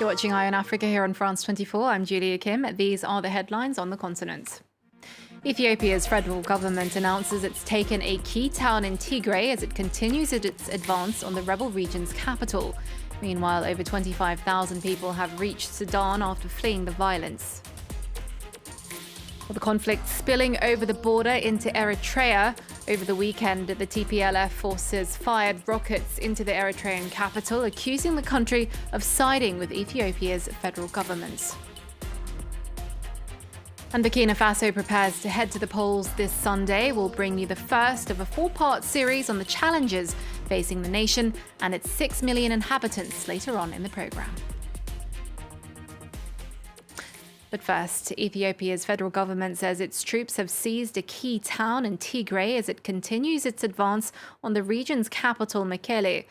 You're watching Eye on Africa here on France 24. I'm Julia Kim. These are the headlines on the continent. Ethiopia's federal government announces it's taken a key town in Tigray as it continues its advance on the rebel region's capital. Meanwhile, over 25,000 people have reached Sudan after fleeing the violence. The conflict spilling over the border into Eritrea. Over the weekend, the TPLF forces fired rockets into the Eritrean capital, accusing the country of siding with Ethiopia's federal government. And Burkina Faso prepares to head to the polls this Sunday. We'll bring you the first of a four-part series on the challenges facing the nation and its 6 million inhabitants later on in the programme. But first, Ethiopia's federal government says its troops have seized a key town in Tigray as it continues its advance on the region's capital, Mekelle.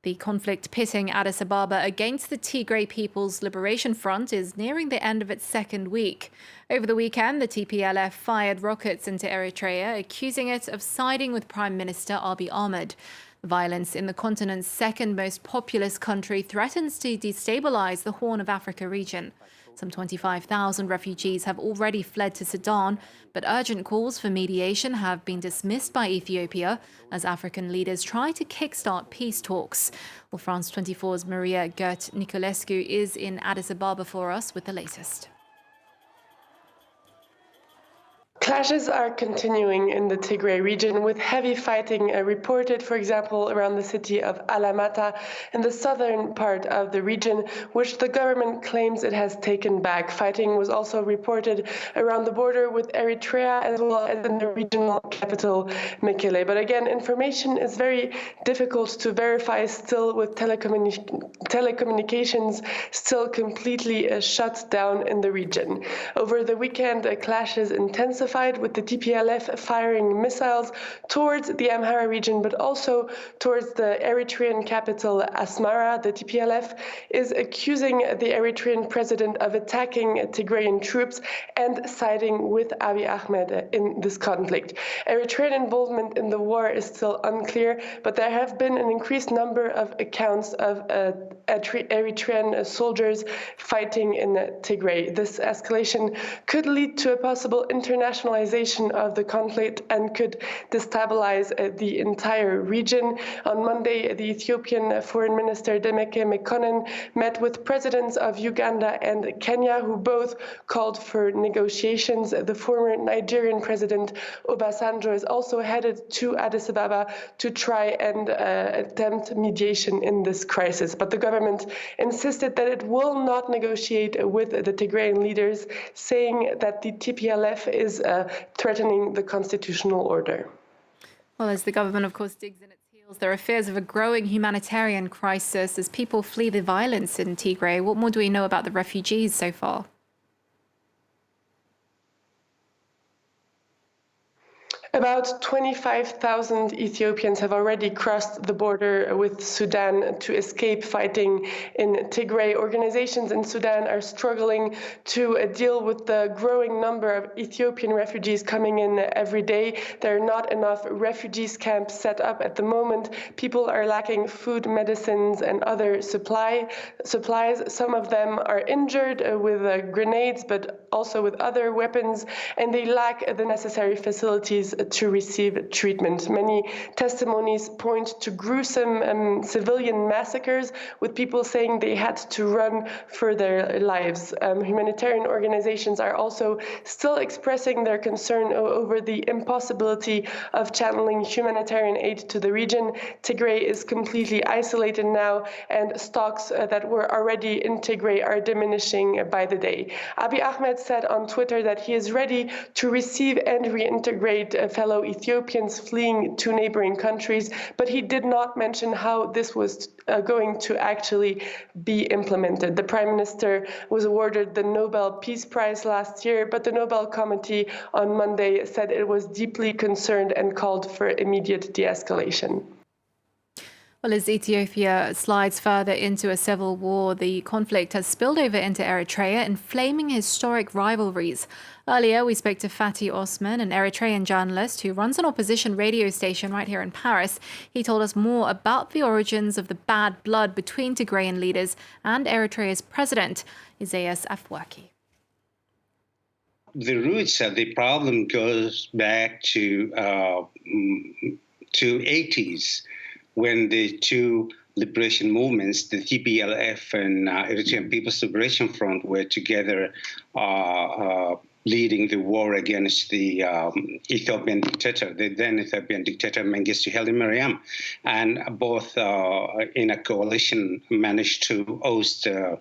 The conflict pitting Addis Ababa against the Tigray People's Liberation Front is nearing the end of its second week. Over the weekend, the TPLF fired rockets into Eritrea, accusing it of siding with Prime Minister Abiy Ahmed. The violence in the continent's second most populous country threatens to destabilize the Horn of Africa region. Some 25,000 refugees have already fled to Sudan, but urgent calls for mediation have been dismissed by Ethiopia as African leaders try to kickstart peace talks. Well, France 24's Maria Gert Nicolescu is in Addis Ababa for us with the latest. Clashes are continuing in the Tigray region, with heavy fighting reported, for example, around the city of Alamata in the southern part of the region, which the government claims it has taken back. Fighting was also reported around the border with Eritrea as well as in the regional capital, Mekelle. But again, information is very difficult to verify still, with telecommunications still completely shut down in the region. Over the weekend, clashes intensified, with the TPLF firing missiles towards the Amhara region, but also towards the Eritrean capital, Asmara. The TPLF is accusing the Eritrean president of attacking Tigrayan troops and siding with Abiy Ahmed in this conflict. Eritrean involvement in the war is still unclear, but there have been an increased number of accounts of Eritrean soldiers fighting in Tigray. This escalation could lead to a possible internationalization of the conflict and could destabilize the entire region. On Monday, the Ethiopian Foreign Minister Demeke Mekonnen met with presidents of Uganda and Kenya, who both called for negotiations. The former Nigerian president Obasanjo is also headed to Addis Ababa to try and attempt mediation in this crisis. But the government insisted that it will not negotiate with the Tigrayan leaders, saying that the TPLF is threatening the constitutional order. Well, as the government, of course, digs in its heels, there are fears of a growing humanitarian crisis as people flee the violence in Tigray. What more do we know about the refugees so far? About 25,000 Ethiopians have already crossed the border with Sudan to escape fighting in Tigray. Organizations in Sudan are struggling to deal with the growing number of Ethiopian refugees coming in every day. There are not enough refugees camps set up at the moment. People are lacking food, medicines, and other supplies. Some of them are injured with grenades, but also with other weapons, and they lack the necessary facilities to receive treatment. Many testimonies point to gruesome civilian massacres, with people saying they had to run for their lives. Humanitarian organizations are also still expressing their concern over the impossibility of channeling humanitarian aid to the region. Tigray is completely isolated now, and stocks that were already in Tigray are diminishing by the day. Abiy Ahmed said on Twitter that he is ready to receive and reintegrate fellow Ethiopians fleeing to neighboring countries, but he did not mention how this was going to actually be implemented. The Prime Minister was awarded the Nobel Peace Prize last year, but the Nobel Committee on Monday said it was deeply concerned and called for immediate de-escalation. Well, Well, as Ethiopia slides further into a civil war, the conflict has spilled over into Eritrea, inflaming historic rivalries. Earlier, we spoke to Fatih Osman, an Eritrean journalist who runs an opposition radio station right here in Paris. He told us more about the origins of the bad blood between Tigrayan leaders and Eritrea's president, Isaias Afwerki. The roots of the problem goes back to 80s. When the two liberation movements, the TPLF and Eritrean People's Liberation Front, were together leading the war against the Ethiopian dictator, the then Ethiopian dictator Mengistu Haile Mariam, and both in a coalition managed to oust the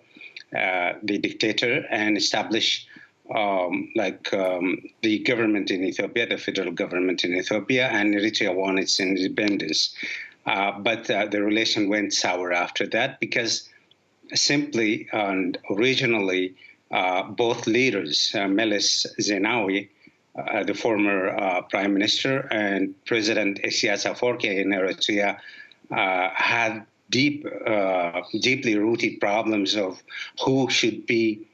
dictator and establish the government in Ethiopia, the federal government in Ethiopia, and Eritrea won its independence. But the relation went sour after that because simply and originally both leaders, Meles Zenawi, the former prime minister, and President Isaias Afwerki in Eritrea had deeply rooted problems of who should be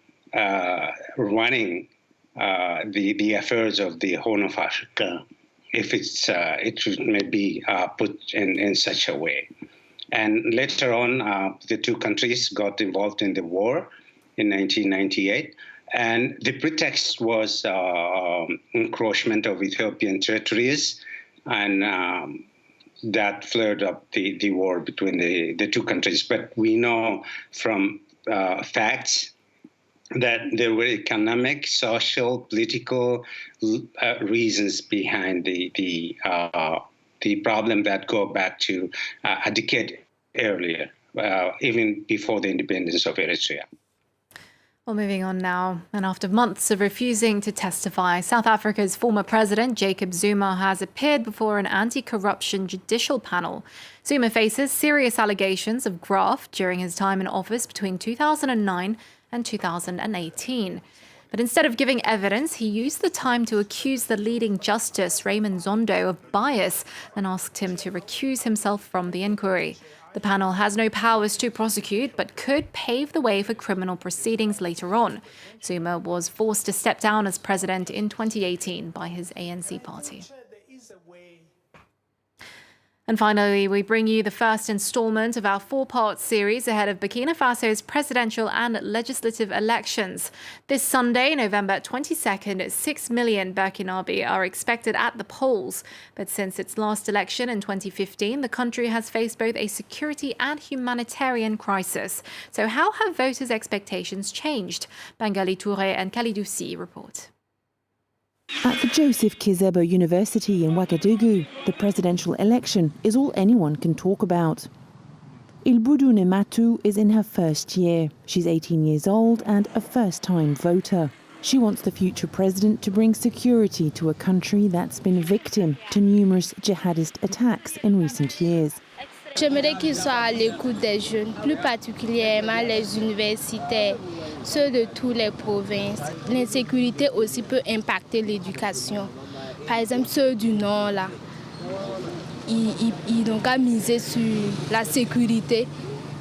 running the affairs of the Horn of Africa, if it may be put in such a way. And later on, the two countries got involved in the war in 1998. And the pretext was encroachment of Ethiopian territories, and that flared up the war between the two countries. But we know from facts that there were economic, social, political reasons behind the problem that go back to a decade earlier, even before the independence of Eritrea. Well, moving on now, and after months of refusing to testify, South Africa's former president, Jacob Zuma, has appeared before an anti-corruption judicial panel. Zuma faces serious allegations of graft during his time in office between 2009 and 2018. But instead of giving evidence, he used the time to accuse the leading justice, Raymond Zondo, of bias and asked him to recuse himself from the inquiry. The panel has no powers to prosecute, but could pave the way for criminal proceedings later on. Zuma was forced to step down as president in 2018 by his ANC party. And finally, we bring you the first installment of our four-part series ahead of Burkina Faso's presidential and legislative elections. This Sunday, November 22nd, 6 million Burkinabe are expected at the polls. But since its last election in 2015, the country has faced both a security and humanitarian crisis. So how have voters' expectations changed? Bengali Touré and Khalidou report. At the Joseph Kizebo University in Ouagadougou, the presidential election is all anyone can talk about. Ilbudu Nematu is in her first year. She's 18 years old and a first-time voter. She wants the future president to bring security to a country that's been victim to numerous jihadist attacks in recent years. J'aimerais qu'il soit à l'écoute des jeunes, plus particulièrement les universitaires, ceux de toutes les provinces. L'insécurité aussi peut impacter l'éducation. Par exemple, ceux du Nord, là, ils n'ont qu'à miser sur la sécurité,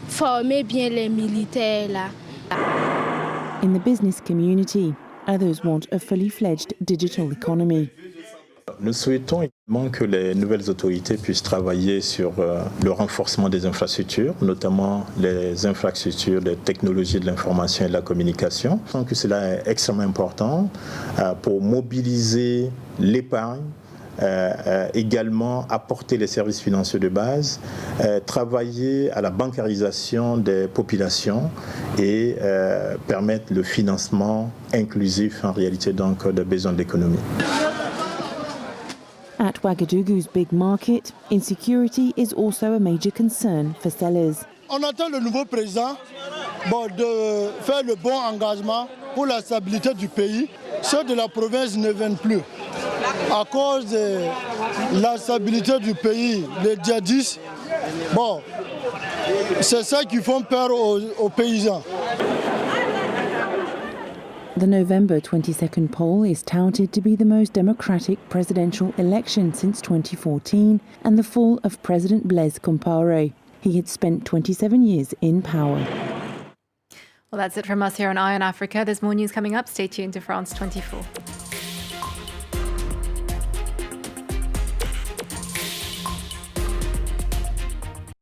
former bien les militaires. Là. In the business community, others want a fully fledged digital economy. Nous souhaitons également que les nouvelles autorités puissent travailler sur le renforcement des infrastructures, notamment les infrastructures des technologies de l'information et de la communication. Je pense que cela est extrêmement important pour mobiliser l'épargne, également apporter les services financiers de base, travailler à la bancarisation des populations et permettre le financement inclusif en réalité donc des besoins de l'économie. At Ouagadougou's big market, insecurity is also a major concern for sellers. On attend le nouveau président de faire le bon engagement pour la stabilité du pays. Ceux de la province ne viennent plus. À cause de la stabilité du pays, les djihadistes, c'est ça qui fait peur aux paysans. The November 22nd poll is touted to be the most democratic presidential election since 2014 and the fall of President Blaise Compaoré. He had spent 27 years in power. Well, that's it from us here on Eye on Africa. There's more news coming up. Stay tuned to France 24.